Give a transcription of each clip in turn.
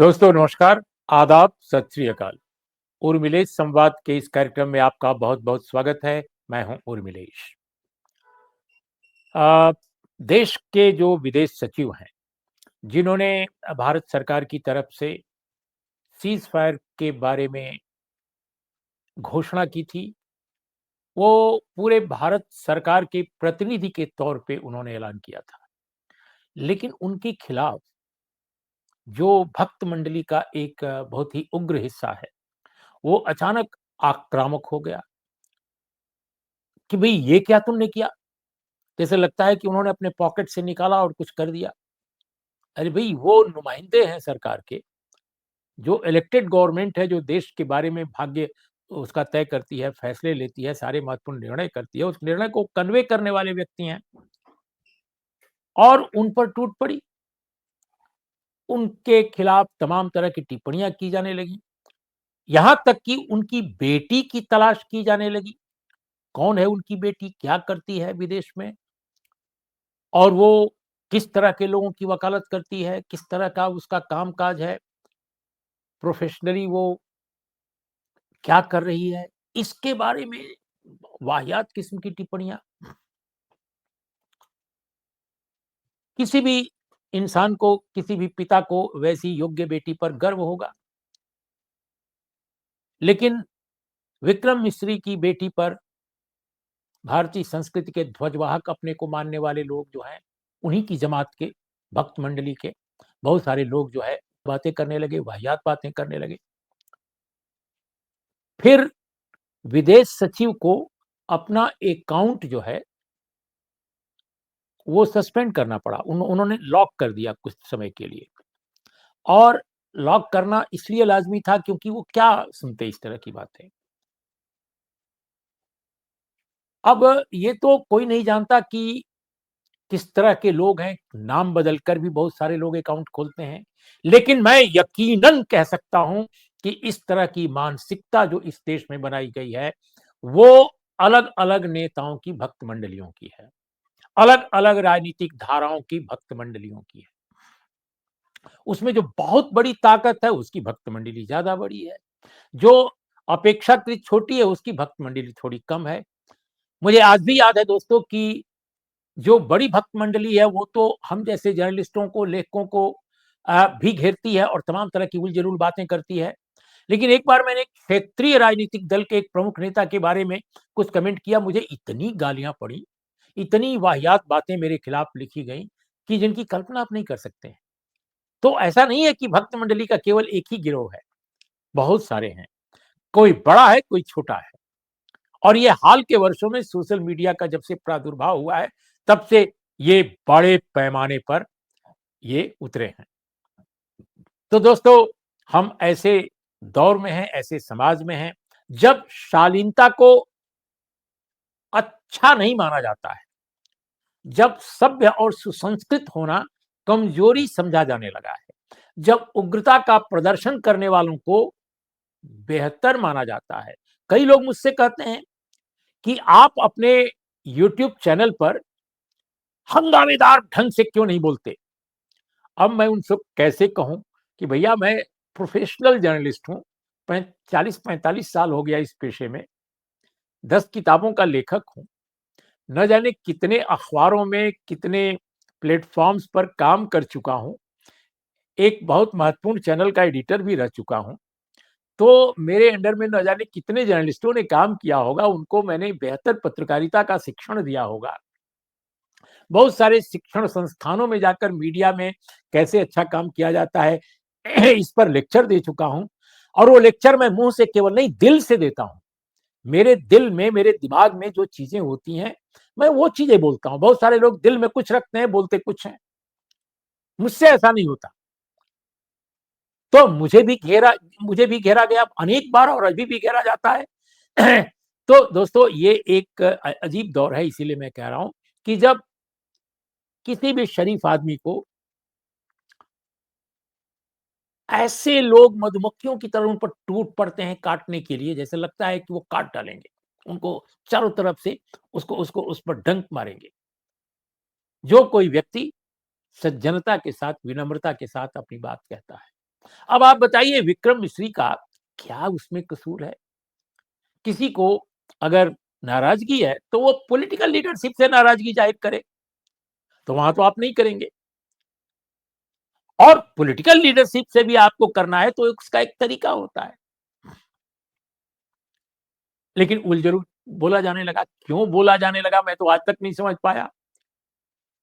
दोस्तों नमस्कार, आदाब, सत श्री अकाल। उर्मिलेश संवाद के इस कार्यक्रम में आपका बहुत-बहुत स्वागत है। मैं हूं उर्मिलेश। अ, देश के जो विदेश सचिव हैं, जिन्होंने भारत सरकार की तरफ से सीज़ फायर के बारे में घोषणा की थी, वो पूरे भारत सरकार के प्रतिनिधि के तौर पे उन्होंने ऐलान किया था। लेकिन उनके खिलाफ जो भक्त मंडली का एक बहुत ही उग्र हिस्सा है, वो अचानक आक्रामक हो गया कि भई ये क्या तुमने किया? जैसे लगता है कि उन्होंने अपने पॉकेट से निकाला और कुछ कर दिया। अरे भई वो नुमाइंदे हैं सरकार के, जो इलेक्टेड गवर्नमेंट है, जो देश के बारे में भाग्य उसका तय करती है, फैसले लेती है, सारे महत्वपूर्ण निर्णय करती है, उस निर्णय को कन्वे करने वाले व्यक्ति हैं और उन पर टूट पड़ी। उनके खिलाफ तमाम तरह की टिप्पणियाँ की जाने लगीं, यहाँ तक कि उनकी बेटी की तलाश की जाने लगी। कौन है उनकी बेटी? क्या करती है विदेश में? और वो किस तरह के लोगों की वकालत करती है, किस तरह का उसका काम-काज है, प्रोफ़ेशनली वो क्या कर रही है, इसके बारे में वाहियात किस्म की टिप्पणियाँ। किसी भी इंसान को, किसी भी पिता को वैसी योग्य बेटी पर गर्व होगा। लेकिन विक्रम मिस्री की बेटी पर भारतीय संस्कृति के ध्वजवाहक अपने को मानने वाले लोग जो हैं, उन्हीं की जमात के, भक्त मंडली के बहुत सारे लोग जो है बातें करने लगे, वाहियात बातें करने लगे। फिर विदेश सचिव को अपना अकाउंट जो है, वो सस्पेंड करना पड़ा। उन्होंने लॉक कर दिया कुछ समय के लिए और लॉक करना इसलिए लाज़मी था क्योंकि वो क्या सुनते इस तरह की बातें। अब ये तो कोई नहीं जानता कि किस तरह के लोग हैं, नाम बदल कर भी बहुत सारे लोग अकाउंट खोलते हैं। लेकिन मैं यकीनन कह सकता हूँ कि इस तरह की मानसिकता जो इस देश में बनाई गई है, वो अलग-अलग नेताओं की भक्त मंडलियों की है। अलग-अलग राजनीतिक धाराओं की भक्त मंडलियों की है। उसमें जो बहुत बड़ी ताकत है, उसकी भक्त मंडली ज़्यादा बड़ी है। जो अपेक्षाकृत छोटी है, उसकी भक्त मंडली थोड़ी कम है। मुझे आज भी याद है दोस्तों कि जो बड़ी भक्त मंडली है, वो तो हम जैसे जर्नलिस्टों को, लेखकों को भी घेरती है और तमाम तरह की उल-जलूल बातें करती है। लेकिन एक बार मैंने एक क्षेत्रीय राजनीतिक दल के एक प्रमुख नेता के बारे में कुछ कमेंट किया, मुझे इतनी गालियाँ पड़ी, इतनी वाहियात बातें मेरे खिलाफ लिखी गईं कि जिनकी कल्पना आप नहीं कर सकते हैं। तो ऐसा नहीं है कि भक्त मंडली का केवल एक ही गिरोह है, बहुत सारे हैं। कोई बड़ा है, कोई छोटा है और ये हाल के वर्षों में सोशल मीडिया का जब से प्रादुर्भाव हुआ है, तब से ये बड़े पैमाने पर ये उतरे हैं। तो दोस्तों, हम ऐसे दौर में हैं, ऐसे समाज में हैं, जब शालीनता को अच्छा नहीं माना जाता है, जब सभ्य और सुसंस्कृत होना कमजोरी समझा जाने लगा है, जब उग्रता का प्रदर्शन करने वालों को बेहतर माना जाता है। कई लोग मुझसे कहते हैं कि आप अपने यूट्यूब चैनल पर हंगामेदार ढंग से क्यों नहीं बोलते? अब मैं उनसे कैसे कहूँ कि भैया मैं प्रोफेशनल जर्नलिस्ट हूँ, 40-45 साल हो गया इस पेशे में, 10 किताबों का लेखक हूँ, न जाने कितने अखबारों में, कितने प्लेटफ़ॉर्म्स पर काम कर चुका हूँ, एक बहुत महत्वपूर्ण चैनल का एडिटर भी रह चुका हूँ। तो मेरे अंडर में न जाने कितने जर्नलिस्टों ने काम किया होगा, उनको मैंने बेहतर पत्रकारिता का शिक्षण दिया होगा। बहुत सारे शिक्षण संस्थानों में जाकर मीडिया में कैसे अच्छा काम किया जाता है, इस पर लेक्चर दे चुका हूँ और वो लेक्चर मैं मुँह से केवल नहीं, दिल से देता हूँ। मेरे दिल में, मेरे दिमाग में जो चीज़ें होती हैं, मैं वो चीज़ें बोलता हूँ। बहुत सारे लोग दिल में कुछ रखते हैं, बोलते कुछ हैं। मुझसे ऐसा नहीं होता। तो मुझे भी घेरा गया अनेक बार और अभी भी घेरा जाता है। तो दोस्तों ये एक अजीब दौर है, इसीलिए मैं कह रहा हूँ कि जब किसी भी शरीफ आदमी को ऐसे लोग मधुमक्खियों की तरह उन पर टूट पड़ते हैं काटने के लिए, जैसे लगता है कि वो काट डालेंगे। उनको चारों तरफ से उसको उसको उस पर डंक मारेंगे। जो कोई व्यक्ति सज्जनता के साथ, विनम्रता के साथ अपनी बात कहता है। अब आप बताइए विक्रम मिश्री का क्या उसमें कसूर है? किसी को अगर नाराजगी है तो वो पॉलिटिकल लीडरशिप से नाराजगी जाहिर करे, तो वहां तो आप नहीं करेंगे। और पॉलिटिकल लीडरशिप से भी आपको करना है तो उसका एक तरीका होता है। लेकिन उलझुल बोला जाने लगा, क्यों बोला जाने लगा मैं तो आज तक नहीं समझ पाया।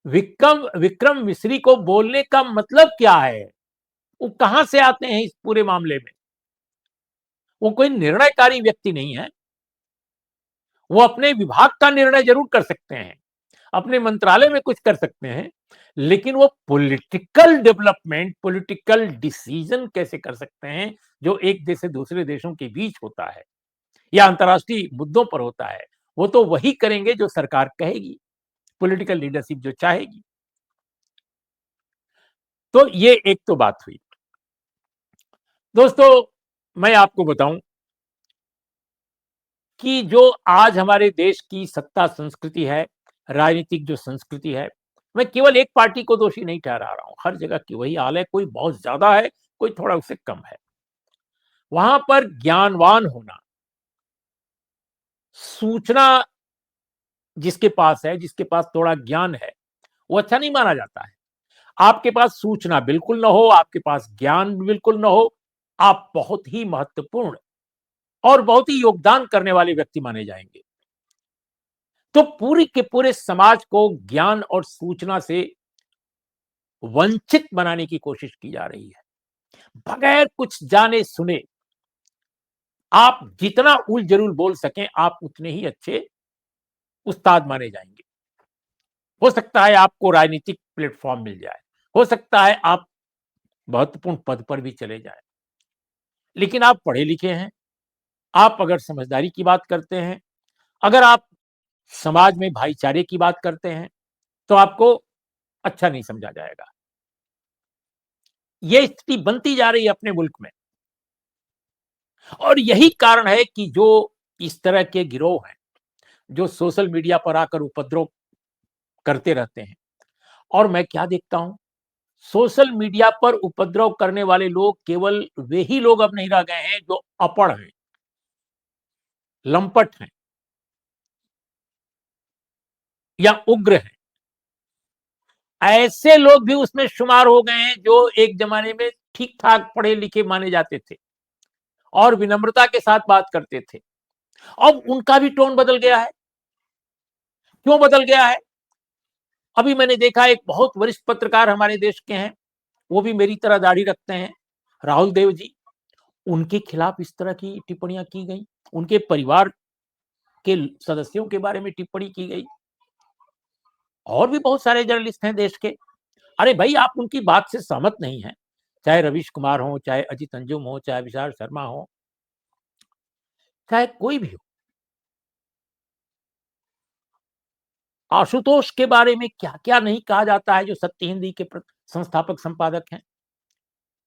विक्रम विक्रम मिश्री को बोलने का मतलब क्या है? वो कहां से आते हैं इस पूरे मामले में? वो कोई निर्णयकारी व्यक्ति नहीं है। वो अपने विभाग का निर्णय जरूर कर सकते हैं, अपने मंत्रालय में कुछ कर सकते हैं, लेकिन वो पॉलिटिकल डेवलपमेंट, पॉलिटिकल डिसीजन कैसे कर सकते हैं जो एक देश से दूसरे देशों के बीच होता है या अंतर्राष्ट्रीय मुद्दों पर होता है? वो तो वही करेंगे जो सरकार कहेगी, पॉलिटिकल लीडरशिप जो चाहेगी। तो ये एक तो बात हुई। दोस्तों, मैं आपको बताऊं कि जो आज हमारे देश की सत्ता संस्कृति है, राजनीतिक जो संस्कृति है, मैं केवल एक पार्टी को दोषी नहीं ठहरा रहा हूं। हर जगह की वही हाल है, कोई बहुत ज्यादा है, कोई थोड़ा उससे कम है। वहां पर ज्ञानवान होना, सूचना जिसके पास है, जिसके पास थोड़ा ज्ञान है, वो अच्छा नहीं माना जाता है। आपके पास सूचना बिल्कुल ना हो, आपके पास ज्ञान बिल्कुल ना हो, आप बहुत ही महत्वपूर्ण और बहुत ही योगदान करने वाले व्यक्ति माने जाएंगे। तो पूरी के पूरे समाज को ज्ञान और सूचना से वंचित बनाने की कोशिश की जा रही है। बगैर कुछ जाने सुने आप जितना उल जरूर बोल सकें, आप उतने ही अच्छे उस्ताद माने जाएंगे। हो सकता है आपको राजनीतिक प्लेटफॉर्म मिल जाए, हो सकता है आप महत्वपूर्ण पद पर भी चले जाए, लेकिन आप पढ़े लिखे हैं, आप अगर समझदारी की बात करते हैं, अगर आप समाज में भाईचारे की बात करते हैं, तो आपको अच्छा नहीं समझा जाएगा। ये स्थिति बनती जा रही है अपने मुल्क में, और यही कारण है कि जो इस तरह के गिरोह हैं, जो सोशल मीडिया पर आकर उपद्रव करते रहते हैं। और मैं क्या देखता हूं, सोशल मीडिया पर उपद्रव करने वाले लोग केवल वे ही लोग अब नहीं रह गए हैं जो अपढ़ हैं, लंपट हैं या उग्र हैं। ऐसे लोग भी उसमें शुमार हो गए हैं जो एक जमाने में ठीक ठाक पढ़े लिखे माने जाते थे और विनम्रता के साथ बात करते थे। अब उनका भी टोन बदल गया है। क्यों बदल गया है? अभी मैंने देखा एक बहुत वरिष्ठ पत्रकार हमारे देश के हैं, वो भी मेरी तरह दाढ़ी रखते हैं, राहुल देव जी। उनके खिलाफ इस तरह की टिप्पणियां की गई, उनके परिवार के सदस्यों के बारे में टिप्पणी की गई। और भी बहुत सारे जर्नलिस्ट हैं देश के। अरे भाई, आप उनकी बात से सहमत नहीं हैं, चाहे रवीश कुमार हो, चाहे अजित अंजुम हो, चाहे विशाल शर्मा हो, चाहे कोई भी हो। आशुतोष के बारे में क्या क्या नहीं कहा जाता है, जो सत्य हिंदी के संस्थापक संपादक हैं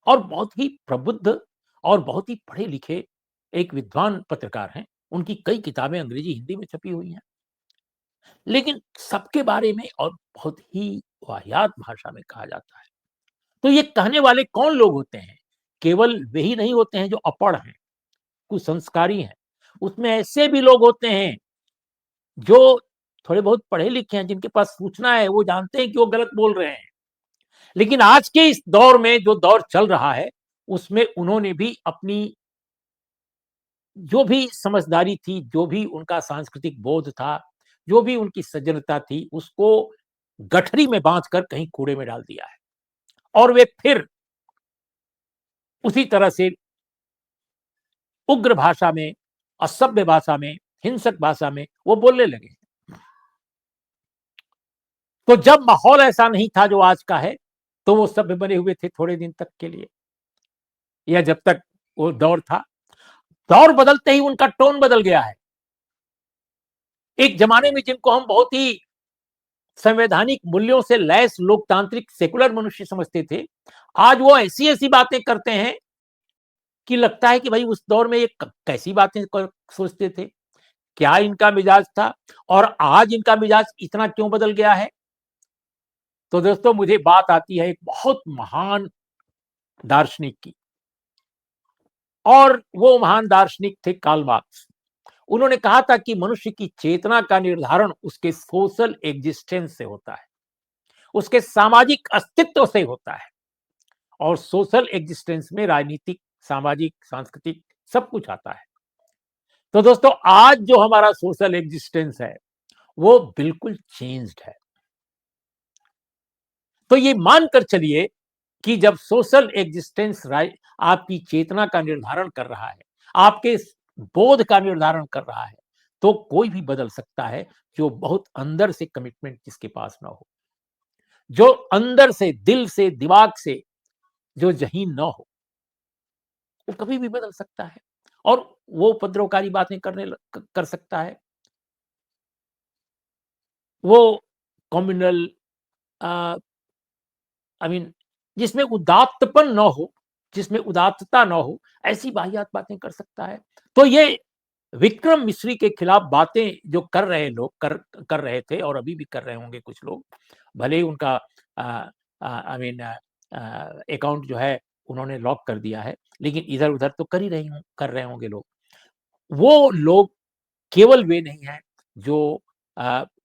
और बहुत ही प्रबुद्ध और बहुत ही पढ़े लिखे एक विद्वान पत्रकार हैं। उनकी कई किताबें अंग्रेजी हिंदी में छपी हुई हैं, लेकिन सबके बारे में और बहुत ही वाहियात भाषा में कहा जाता है। तो ये कहने वाले कौन लोग होते हैं? केवल वे ही नहीं होते हैं जो अपढ़ हैं, कुसंस्कारी हैं। उसमें ऐसे भी लोग होते हैं जो थोड़े बहुत पढ़े लिखे हैं, जिनके पास सूचना है, वो जानते हैं कि वो गलत बोल रहे हैं। लेकिन आज के इस दौर में जो दौर चल रहा है, उसमें उन्होंने भी अपनी जो भी समझदारी थी, जो भी उनका सांस्कृतिक बोध था, जो भी उनकी सज्जनता थी, उसको गठरी में बांधकर कहीं कूड़े में डाल दिया है। और वे फिर उसी तरह से उग्र भाषा में, असभ्य भाषा में, हिंसक भाषा में वो बोलने लगे। तो जब माहौल ऐसा नहीं था जो आज का है, तो वो सभ्य बने हुए थे थोड़े दिन तक के लिए, या जब तक वो दौर था। दौर बदलते ही उनका टोन बदल गया है। एक जमाने में जिनको हम बहुत ही संवैधानिक मूल्यों से लैस लोकतांत्रिक सेकुलर मनुष्य समझते थे, आज वो ऐसी ऐसी बातें करते हैं कि लगता है कि भाई उस दौर में ये कैसी बातें सोचते थे, क्या इनका मिजाज था और आज इनका मिजाज इतना क्यों बदल गया है। तो दोस्तों, मुझे बात आती है एक बहुत महान दार्शनिक की, और वो महान दार्शनिक थे कार्ल मार्क्स। उन्होंने कहा था कि मनुष्य की चेतना का निर्धारण उसके सोशल एग्जिस्टेंस से होता है, उसके सामाजिक अस्तित्व से होता है। और सोशल एग्जिस्टेंस में राजनीतिक, सामाजिक, सांस्कृतिक सब कुछ आता है। तो दोस्तों, आज जो हमारा सोशल एग्जिस्टेंस है वो बिल्कुल चेंज्ड है। तो ये मानकर चलिए कि जब सोशल एग्जिस्टेंस आपकी चेतना का निर्धारण कर रहा है, आपके बोध का निर्धारण कर रहा है, तो कोई भी बदल सकता है जो बहुत अंदर से कमिटमेंट जिसके पास ना हो, जो अंदर से, दिल से, दिमाग से जो ज़हीन ना हो, वो कभी भी बदल सकता है और वो उपद्रवकारी बातें कर सकता है। वो कम्युनल अ, आई मीन जिसमें उदात्तपन ना हो, जिसमें उदात्तता ना हो, ऐसी वाहियात बातें कर सकता है। तो ये विक्रम मिश्री के खिलाफ बातें जो कर रहे लोग कर रहे थे और अभी भी कर रहे होंगे कुछ लोग, भले ही उनका आई मीन अकाउंट जो है उन्होंने लॉक कर दिया है, लेकिन इधर-उधर तो कर रहे होंगे लोग। वो लोग केवल वे नहीं हैं जो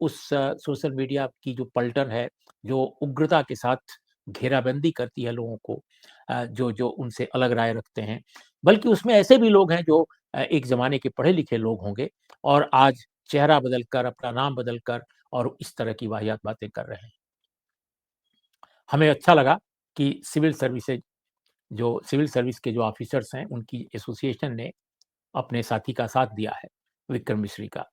उस सोशल मीडिया की जो पलटन है, जो उग्रता के साथ घेराबंदी करती है लोगों को, जो जो उनसे अलग राय रखते हैं, बल्कि उसमें ऐसे भी लोग हैं जो एक ज़माने के पढ़े-लिखे लोग होंगे और आज चेहरा बदलकर, अपना नाम बदलकर और इस तरह की वाहियात बातें कर रहे हैं। हमें अच्छा लगा कि सिविल सर्विस के जो ऑफिसर्स हैं, उनकी एसोसिएशन ने अपने साथी का साथ दिया है, विक्रम मिश्री का।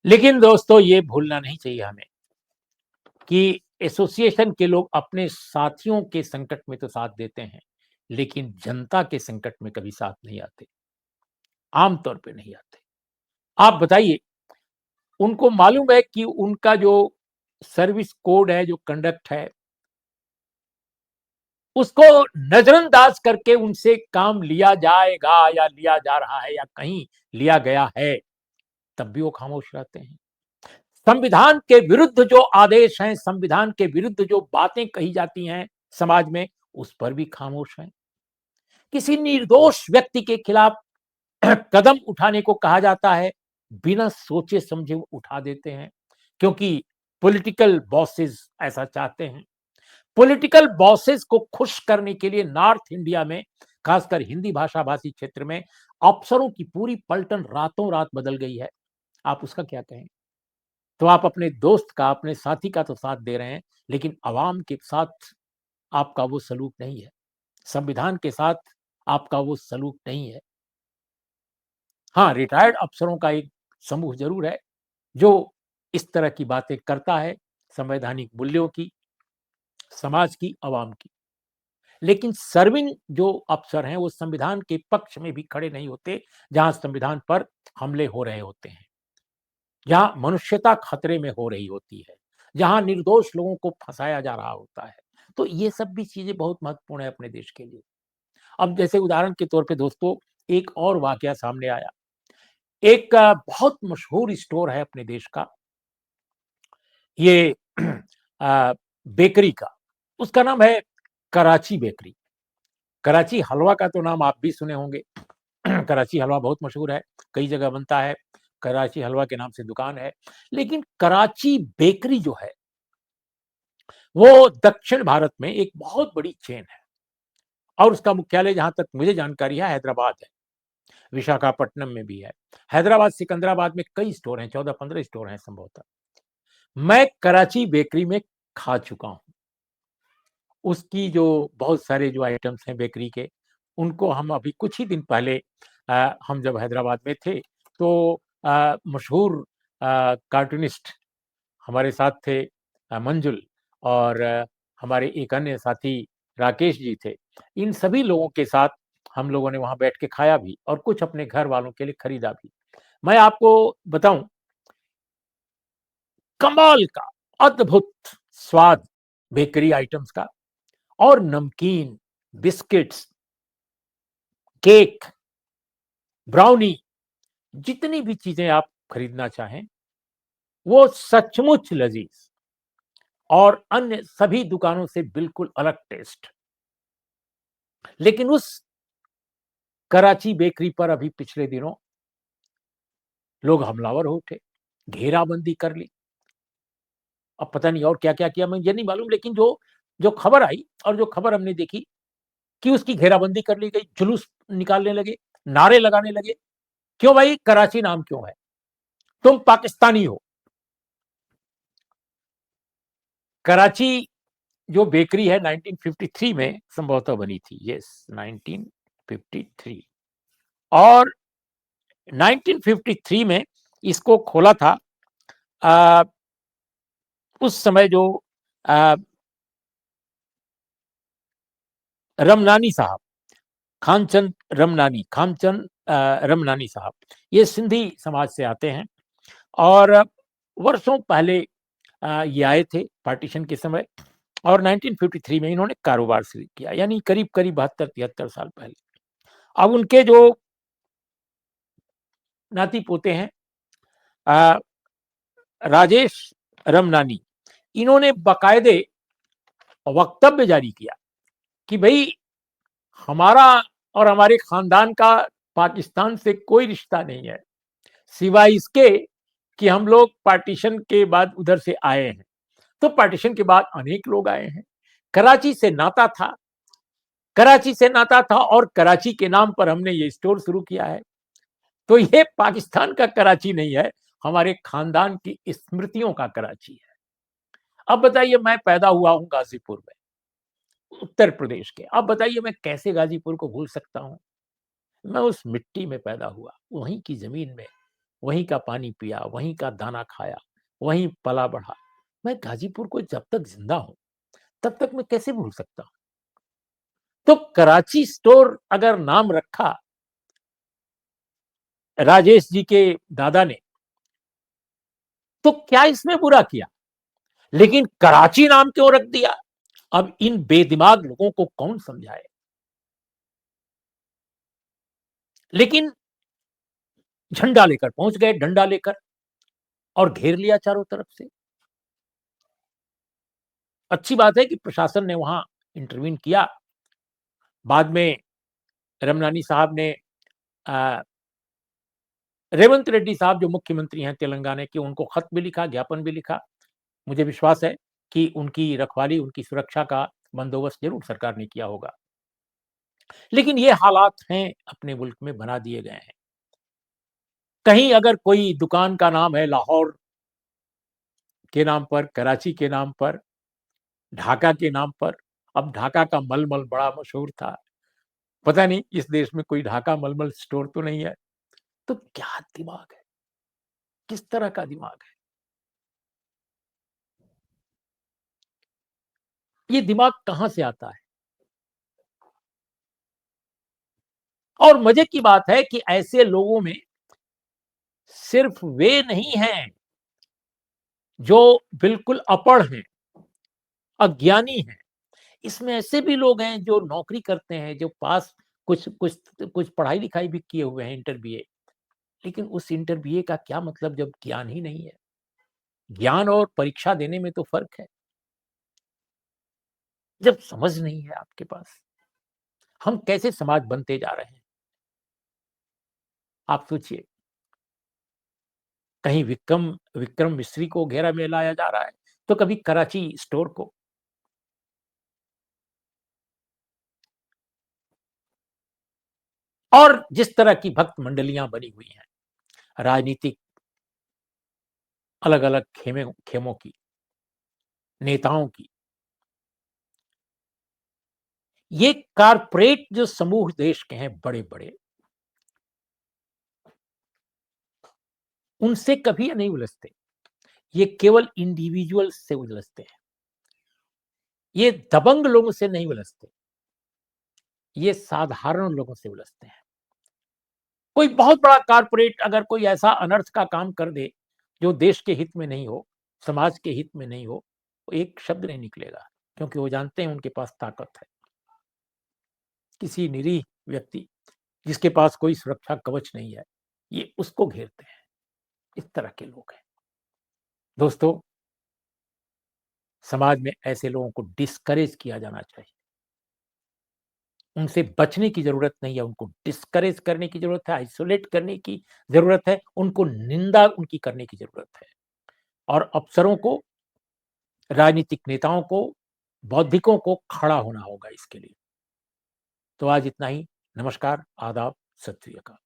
लेकिन दोस्तों, ये भूलना नहीं चाहिए हमें कि एसोसिएशन के लोग अपने साथियों के संकट में तो साथ देते हैं, लेकिन जनता के संकट में कभी साथ नहीं आते, आम तौर पे नहीं आते। आप बताइए, उनको मालूम है कि उनका जो सर्विस कोड है, जो कंडक्ट है, उसको नज़रअंदाज करके उनसे काम लिया जाएगा या लिया जा रहा है या कहीं लिया गया है, तब भी वो खामोश रहते हैं। संविधान के विरुद्ध जो आदेश हैं, संविधान के विरुद्ध जो बातें कही जाती हैं समाज में, उस पर भी खामोश हैं। किसी निर्दोष व्यक्ति के खिलाफ कदम उठाने को कहा जाता है, बिना सोचे समझे वो उठा देते हैं, क्योंकि पॉलिटिकल बॉसेस ऐसा चाहते हैं। पॉलिटिकल बॉसेस को खुश करने के लिए नॉर्थ इंडिया में, खासकर हिंदी भाषा भाषी क्षेत्र में, अफसरों की पूरी पलटन रातों रात बदल गई है। आप उसका क्या कहें? तो आप अपने दोस्त का, अपने साथी का तो साथ दे रहे हैं, लेकिन अवाम के साथ आपका वो सलूक नहीं है। संविधान के साथ आपका वो सलूक नहीं है। हाँ, रिटायर्ड अफ़सरों का एक समूह ज़रूर है, जो इस तरह की बातें करता है, संवैधानिक मूल्यों की, समाज की, अवाम की। लेकिन सर्विंग जो अफ़सर हैं, वो संविधान के पक्ष में भी खड़े नहीं होते, जहाँ संविधान पर हमले हो रहे होते हैं। जहाँ मनुष्यता खतरे में हो रही होती है, जहाँ निर्दोष लोगों को फँसाया जा रहा होता है। तो ये सब भी चीज़ें बहुत महत्वपूर्ण है अपने देश के लिए। अब जैसे उदाहरण के तौर पे दोस्तों, एक और वाक़या सामने आया। एक बहुत मशहूर स्टोर है अपने देश का, ये बेकरी का। उसका नाम है कराची बेकरी। कराची हलवा का तो नाम आप भी सुने होंगे। कराची हलवा बहुत मशहूर है, कई जगह बनता है, कराची हलवा के नाम से दुकान है। लेकिन कराची बेकरी जो है, वो दक्षिण भारत में एक बहुत बड़ी चेन है और उसका मुख्यालय, जहाँ तक मुझे जानकारी है, हैदराबाद है, विशाखापट्टनम में भी है। हैदराबाद, सिकंदराबाद में कई स्टोर हैं, 14-15 स्टोर हैं संभवतः। मैं कराची बेकरी में खा चुका हूँ। उसकी जो बहुत सारे जो आइटम्स हैं बेकरी के, उनको हम अभी कुछ ही दिन पहले हम जब हैदराबाद में थे, तो मशहूर कार्टूनिस्ट हमारे साथ थे, मंजुल, और हमारे एक अन्य साथी राकेश जी थे। इन सभी लोगों के साथ हम लोगों ने वहाँ बैठ के खाया भी और कुछ अपने घर वालों के लिए खरीदा भी। मैं आपको बताऊँ, कमाल का, अद्भुत स्वाद बेकरी आइटम्स का, और नमकीन, बिस्किट्स, केक, ब्राउनी, जितनी भी चीज़ें आप खरीदना चाहें, वो सचमुच लज़ीज़ और अन्य सभी दुकानों से बिल्कुल अलग टेस्ट। लेकिन उस कराची बेकरी पर अभी पिछले दिनों लोग हमलावर हो उठे, घेराबंदी कर ली। अब पता नहीं और क्या-क्या किया मुझे नहीं मालूम, लेकिन जो जो खबर आई और जो खबर हमने देखी कि उसकी घेराबंदी कर ली गई, जुलूस निकालने लगे, नारे लगाने लगे। क्यों भाई कराची नाम क्यों है? तुम पाकिस्तानी हो। कराची जो बेकरी है 1953 में संभवतः बनी थी। यस, 1953 और 1953 में इसको खोला था अ, उस समय जो अ, रमनानी साहब, खानचंद रमनानी, खानचंद रमनानी साहब, ये सिंधी समाज से आते हैं और वर्षों पहले ये आए थे पार्टीशन के समय और 1953 में इन्होंने कारोबार शुरू किया, यानी करीब-करीब 72-73 साल पहले। अब उनके जो नाती-पोते हैं अ, राजेश रमनानी, इन्होंने बाकायदे वक्तव्य जारी किया कि भई हमारा और हमारे खानदान का पाकिस्तान से कोई रिश्ता नहीं है, सिवाय इसके कि हम लोग पार्टीशन के बाद उधर से आए हैं। तो पार्टीशन के बाद अनेक लोग आए हैं। कराची से नाता था, कराची से नाता था और कराची के नाम पर हमने ये स्टोर शुरू किया है। तो ये पाकिस्तान का कराची नहीं है, हमारे खानदान की स्मृतियों का कराची है। अब बताइए मैं पैदा हुआ हूँ गाज़ीपुर में, उत्तर प्रदेश के। अब बताइए मैं कैसे गाज़ीपुर को भूल सकता हूँ? मैं उस मिट्टी में पैदा हुआ, वहीं की ज़मीन में, वहीं का पानी पिया, वहीं का दाना खाया, वहीं पला-बढ़ा। मैं गाज़ीपुर को जब तक ज़िंदा हूँ, तब तक मैं कैसे भूल सकता हूँ? तो कराची स्टोर अगर नाम रखा राजेश जी के दादा ने, तो क्या इसमें बुरा किया? लेकिन कराची नाम क्यों रख दिया? अब इन बेदिमाग लोगों को कौन समझाए? लेकिन झंडा लेकर पहुंच गए, डंडा लेकर और घेर लिया चारों तरफ से। अच्छी बात है कि प्रशासन ने वहां इंटरवीन किया। बाद में रमनानी साहब ने अ, रेवंत रेड्डी साहब जो मुख्यमंत्री हैं तेलंगाना के, उनको खत भी लिखा, ज्ञापन भी लिखा। मुझे विश्वास है कि उनकी रखवाली, उनकी सुरक्षा का बंदोबस्त ज़रूर सरकार ने किया होगा। लेकिन ये हालात हैं, अपने मुल्क में बना दिए गए हैं। कहीं अगर कोई दुकान का नाम है लाहौर के नाम पर, कराची के नाम पर, ढाका के नाम पर, अब ढाका का मलमल बड़ा मशहूर था। पता नहीं इस देश में कोई ढाका मलमल स्टोर तो नहीं है। तो क्या दिमाग है? किस तरह का दिमाग है? ये दिमाग कहाँ से आता है? और मजे की बात है कि ऐसे लोगों में सिर्फ वे नहीं हैं जो बिल्कुल अपढ़ हैं, अज्ञानी हैं। इसमें ऐसे भी लोग हैं जो नौकरी करते हैं, जो पास कुछ कुछ कुछ पढ़ाई-लिखाई भी किए हुए हैं, इंटर बीए। लेकिन उस इंटर बीए का क्या मतलब जब ज्ञान ही नहीं है? ज्ञान और परीक्षा देने में तो फ़र्क है। जब समझ नहीं है आपके पास, हम कैसे समाज बनते जा रहे हैं? आप सोचिए, कहीं विक्रम मिस्री को घेरा में लाया जा रहा है, तो कभी कराची स्टोर को। और जिस तरह की भक्त मंडलियाँ बनी हुई हैं, राजनीतिक अलग-अलग खेमों की, नेताओं की, ये कारपोरेट जो समूह देश के हैं बड़े-बड़े, उनसे कभी नहीं उलझते। ये केवल इंडिविजुअल्स से उलझते हैं। ये दबंग लोगों से नहीं उलझते, ये साधारण लोगों से उलझते हैं। कोई बहुत बड़ा कारपोरेट अगर कोई ऐसा अनर्थ का काम कर दे, जो देश के हित में नहीं हो, समाज के हित में नहीं हो, तो एक शब्द नहीं निकलेगा, क्योंकि वो जानते हैं उनके पास ताकत है। किसी निरीह व्यक्ति, जिसके पास कोई सुरक्षा कवच नहीं है, ये उसको घेरते हैं। इस तरह के लोग हैं। दोस्तों, समाज में ऐसे लोगों को डिस्करेज किया जाना चाहिए। उनसे बचने की ज़रूरत नहीं है, उनको डिस्करेज करने की ज़रूरत है, आइसोलेट करने की ज़रूरत है, उनको निंदा उनकी करने की ज़रूरत है। और अफ़सरों को, राजनीतिक नेताओं को, बौद्धिकों को खड़ा होना होगा इसके लिए। तो आज इतना ही। नमस्कार, आदाब, सत श्री अकाल।